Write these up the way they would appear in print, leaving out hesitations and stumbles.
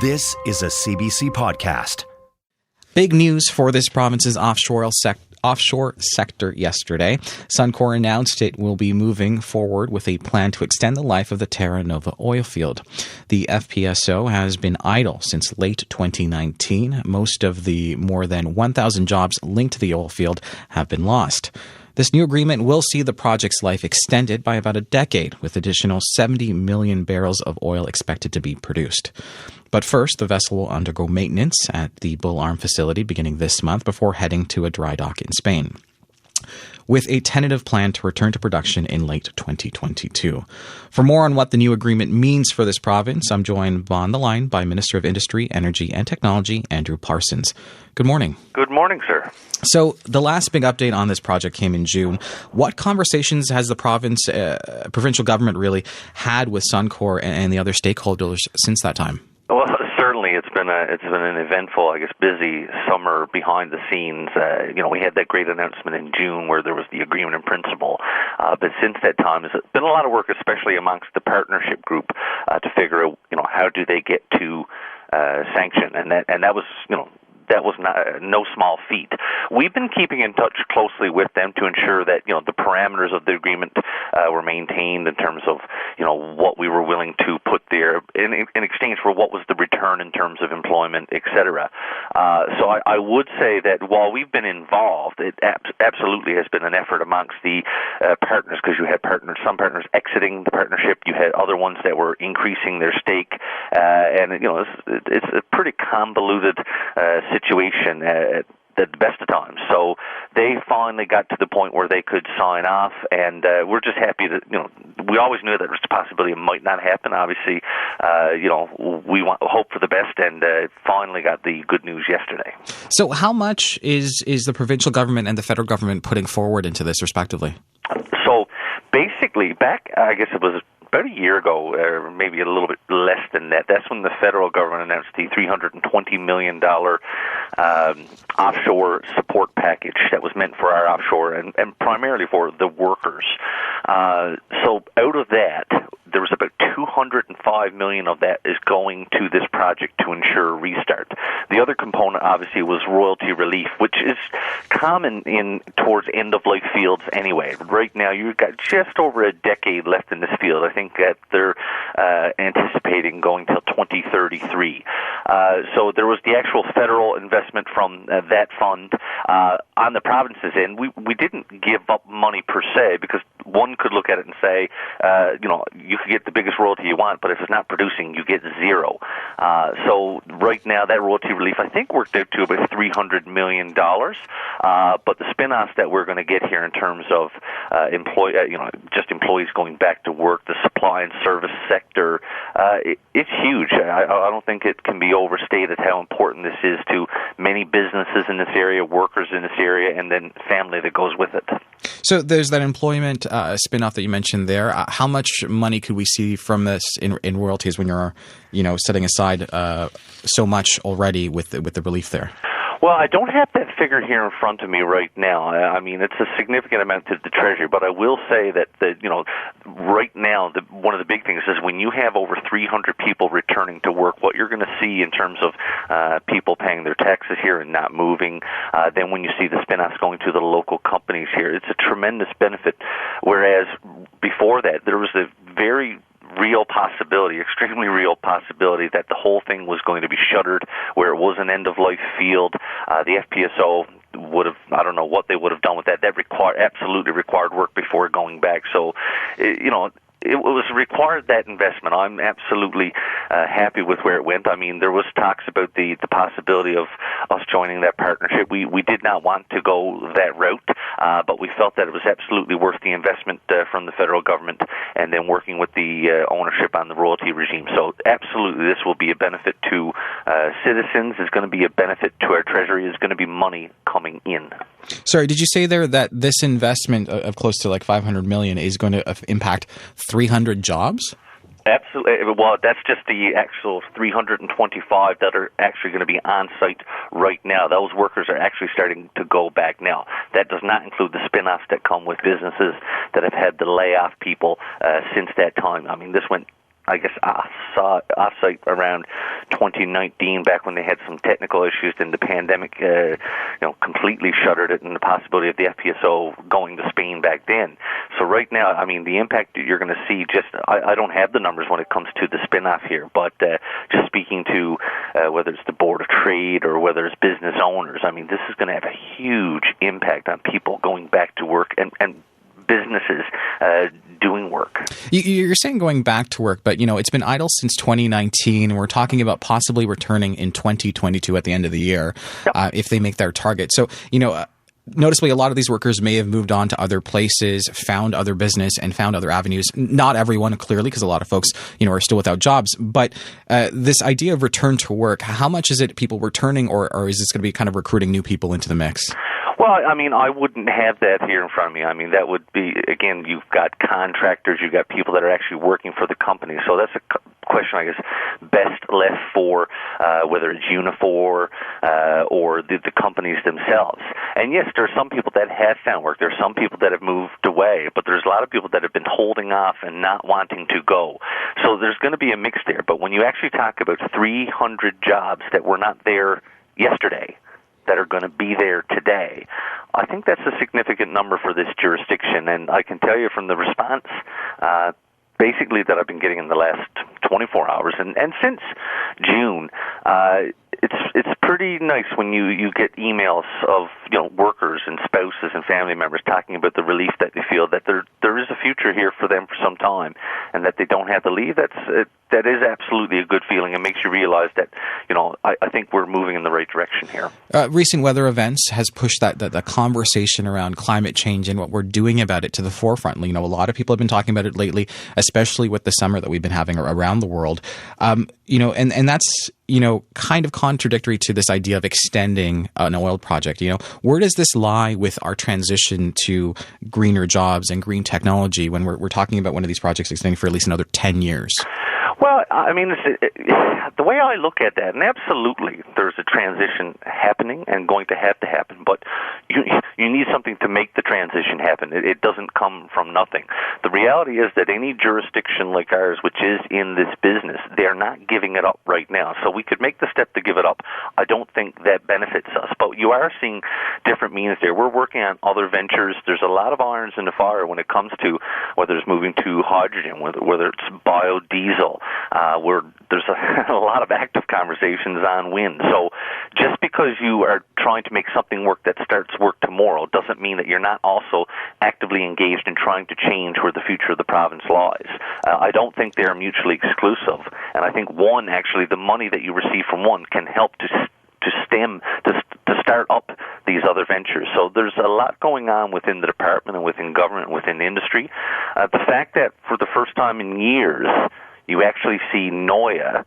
This is a CBC podcast. Big news for this province's offshore sector yesterday. Suncor announced it will be moving forward with a plan to extend the life of the Terra Nova oil field. The FPSO has been idle since late 2019. Most of the more than 1,000 jobs linked to the oil field have been lost. This new agreement will see the project's life extended by about a decade, with additional 70 million barrels of oil expected to be produced. But first, the vessel will undergo maintenance at the Bull Arm facility beginning this month before heading to a dry dock in Spain, with a tentative plan to return to production in late 2022. For more on what the new agreement means for this province, I'm joined on the line by Minister of Industry, Energy and Technology, Andrew Parsons. Good morning. Good morning, sir. So the last big update on this project came in June. What conversations has the provincial government really had with Suncor and the other stakeholders since that time? Well, certainly it's been an eventful, busy summer behind the scenes. We had that great announcement in June where there was the agreement in principle. But since that time, there's been a lot of work, especially amongst the partnership group, to figure out, how do they get to sanction, and that was, that was no small feat. We've been keeping in touch closely with them to ensure that the parameters of the agreement were maintained in terms of what we were willing to put there in exchange for what was the return in terms of employment, etc. So I would say that while we've been involved, it absolutely has been an effort amongst the partners, because you had some partners exiting the partnership, you had other ones that were increasing their stake, and it's a pretty convoluted situation at the best of times. So they finally got to the point where they could sign off, and we're just happy that, we always knew that there was a possibility it might not happen. Obviously, we hope for the best, and finally got the good news yesterday. So how much is the provincial government and the federal government putting forward into this, respectively? So basically, back, I guess it was about a year ago, or maybe a little bit less than that, that's when the federal government announced the $320 million offshore support package that was meant for our offshore and primarily for the workers. So out of that, there was about $205 million of that is going to this project to ensure a restart. The other component, obviously, was royalty relief, which is common towards end-of-life fields anyway. Right now, you've got just over a decade left in this field. I think that they're anticipating going till 2033. So there was the actual federal investment from that fund. On the province's end, we didn't give up money per se, because one could look at it and say, you could get the biggest royalty you want, but if it's not producing, you get zero. So right now, that royalty relief, I think, worked out to about $300 million. But the spin-offs that we're going to get here in terms of employees going back to work, the supply and service sector, it's huge. I don't think it can be overstated how important this is to many businesses in this area, workers in this area, and then family that goes with it. So there's that employment spin-off that you mentioned there. How much money could we see from this in royalties when you're, setting aside so much already with the relief there? Well, I don't have that figure here in front of me right now. I mean, it's a significant amount to the Treasury, but I will say that right now, one of the big things is when you have over 300 people returning to work, what you're going to see in terms of people paying their taxes here and not moving, then when you see the spin-offs going to the local companies here, it's a tremendous benefit. Whereas before that, there was a very real possibility, extremely real possibility, that the whole thing was going to be shuttered, where it was an end-of-life field. The FPSO would have, I don't know what they would have done with that. That absolutely required work before going back. So, it was required, that investment. I'm absolutely happy with where it went. I mean, there was talks about the possibility of us joining that partnership. We did not want to go that route, but we felt that it was absolutely worth the investment from the federal government, and then working with the ownership on the royalty regime. So absolutely, this will be a benefit to citizens. It's going to be a benefit to our Treasury. It's going to be money coming in. Sorry, did you say there that this investment of close to like $500 million is going to impact 300 jobs? Absolutely. Well, that's just the actual 325 that are actually going to be on site right now. Those workers are actually starting to go back now. That does not include the spin-offs that come with businesses that have had to lay off people since that time. I mean, this went, I guess, off-site around 2019, back when they had some technical issues, then the pandemic, completely shuttered it, and the possibility of the FPSO going to Spain back then. So right now, I mean, the impact that you're going to see, I don't have the numbers when it comes to the spin-off here, but just speaking to whether it's the Board of Trade or whether it's business owners, I mean, this is going to have a huge impact on people going back to work and businesses doing work. You're saying going back to work, but it's been idle since 2019. We're talking about possibly returning in 2022 at the end of the year, if they make their target. So, noticeably, a lot of these workers may have moved on to other places, found other business, and found other avenues. Not everyone, clearly, because a lot of folks, are still without jobs. But this idea of return to work, how much is it people returning, or is this going to be kind of recruiting new people into the mix? Well, I mean, I wouldn't have that here in front of me. I mean, that would be, again, you've got contractors, you've got people that are actually working for the company. So that's a question, I guess, best left for whether it's Unifor or the companies themselves. And yes, there are some people that have found work. There are some people that have moved away, but there's a lot of people that have been holding off and not wanting to go. So there's going to be a mix there. But when you actually talk about 300 jobs that were not there yesterday, that are going to be there today, I think that's a significant number for this jurisdiction. And I can tell you from the response, basically, that I've been getting in the last 24 hours, and since June, it's pretty nice when you get emails of workers and spouses and family members talking about the relief that they feel that there is a future here for them for some time, and that they don't have to leave. That is absolutely a good feeling, and makes you realize that I think we're moving in the right direction here. Recent weather events has pushed the conversation around climate change and what we're doing about it to the forefront. A lot of people have been talking about it lately, especially with the summer that we've been having around the world. And that's kind of contradictory to this idea of extending an oil project. Where does this lie with our transition to greener jobs and green technology when we're talking about one of these projects extending for at least another 10 years? Well, I mean, the way I look at that, and absolutely there's a transition happening and going to happen, but you need something to make the transition happen. It doesn't come from nothing. The reality is that any jurisdiction like ours, which is in this business, they're not giving it up right now. So we could make the step to give it up. I don't think that benefits us, but you are seeing different means there. We're working on other ventures. There's a lot of irons in the fire when it comes to whether it's moving to hydrogen, whether it's biodiesel, where there's a lot of active conversations on wind. So just because you are trying to make something work that starts work tomorrow doesn't mean that you're not also actively engaged in trying to change where the future of the province lies. I don't think they're mutually exclusive, and I think the money that you receive from one can help to start up these other ventures. So there's a lot going on within the department and within government and within industry. The fact that for the first time in years, you actually see NOIA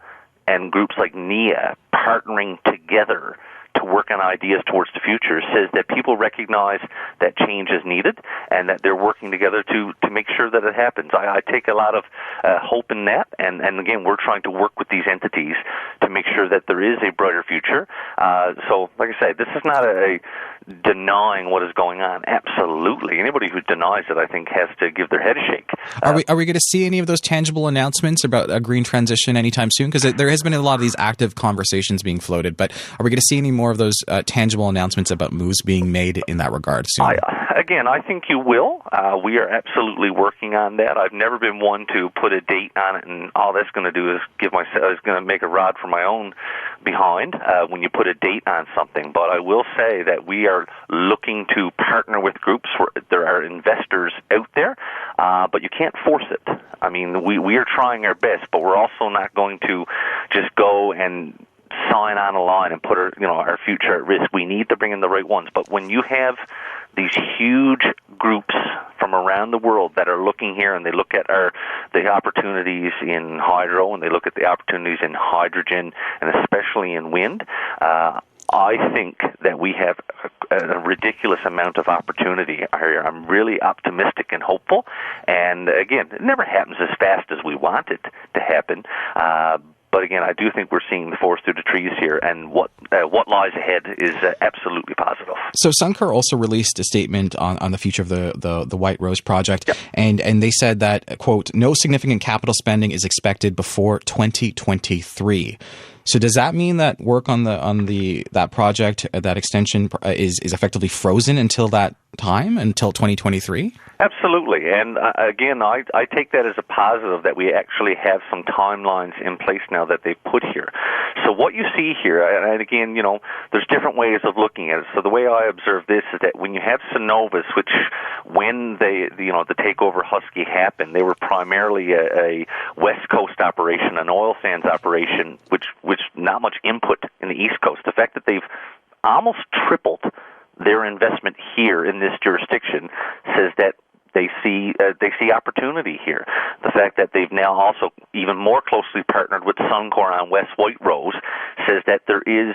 and groups like NEA partnering together to work on ideas towards the future says that people recognize that change is needed and that they're working together to make sure that it happens. I take a lot of hope in that, and again, we're trying to work with these entities to make sure that there is a brighter future. So, like I say, this is not a denying what is going on. Absolutely. Anybody who denies it, I think, has to give their head a shake. Are we going to see any of those tangible announcements about a green transition anytime soon? Because there has been a lot of these active conversations being floated, but are we going to see any more of those tangible announcements about moves being made in that regard soon? I think you will. We are absolutely working on that. I've never been one to put a date on it, and all that's going to do is going to make a rod for my own behind when you put a date on something. But I will say that we are looking to partner with groups where there are investors out there, but you can't force it. I mean, we are trying our best, but we're also not going to just go and sign on a line and put our future at risk. We need to bring in the right ones. But when you have these huge groups from around the world that are looking here, and they look at the opportunities in hydro, and they look at the opportunities in hydrogen, and especially in wind, I think that we have a ridiculous amount of opportunity here. I'm really optimistic and hopeful. And again, it never happens as fast as we want it to happen. But again, I do think we're seeing the forest through the trees here, and what lies ahead is absolutely positive. So Suncor also released a statement on the future of the White Rose project, yep. and they said that, quote, no significant capital spending is expected before 2023. So does that mean that work on that project, that extension, is effectively frozen until that time, until 2023? Absolutely. And again, I take that as a positive that we actually have some timelines in place now that they've put here. So what you see here, and again, there's different ways of looking at it. So the way I observe this is that when you have Cenovus, which when the takeover Husky happened, they were primarily a West Coast operation, an oil sands operation, which not much input in the East Coast. The fact that they've almost tripled their investment here in this jurisdiction says that they see opportunity here. The fact that they've now also even more closely partnered with Suncor on West White Rose says that there is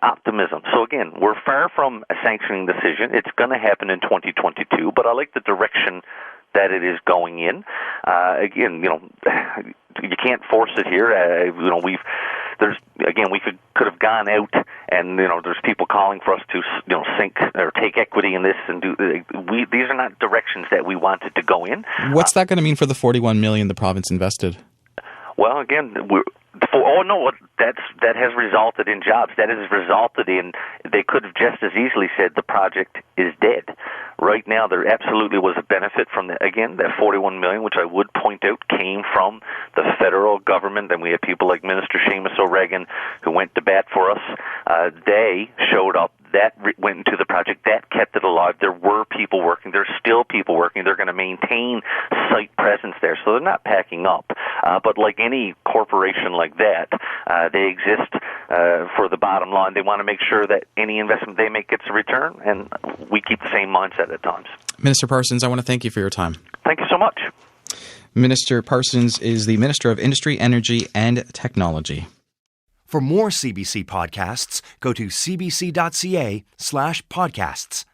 optimism. So again, we're far from a sanctioning decision. It's going to happen in 2022, but I like the direction that it is going in. Again, you can't force it here. We could have gone out, and there's people calling for us to sink or take equity in this and do. These are not directions that we wanted to go in. What's that going to mean for the $41 million the province invested? Well, again, that has resulted in jobs. That has resulted in, they could have just as easily said the project is dead. Right now, there absolutely was a benefit from that $41 million, which I would point out came from the federal government, and we have people like Minister Seamus O'Regan who went to bat for us. They showed up. That went into the project. That kept it alive. There were people working. There's still people working. They're going to maintain site presence there, so they're not packing up. But like any corporation like that, they exist for the bottom line. They want to make sure that any investment they make gets a return, and we keep the same mindset at times. Minister Parsons, I want to thank you for your time. Thank you so much. Minister Parsons is the Minister of Industry, Energy and Technology. For more CBC podcasts, go to cbc.ca/podcasts.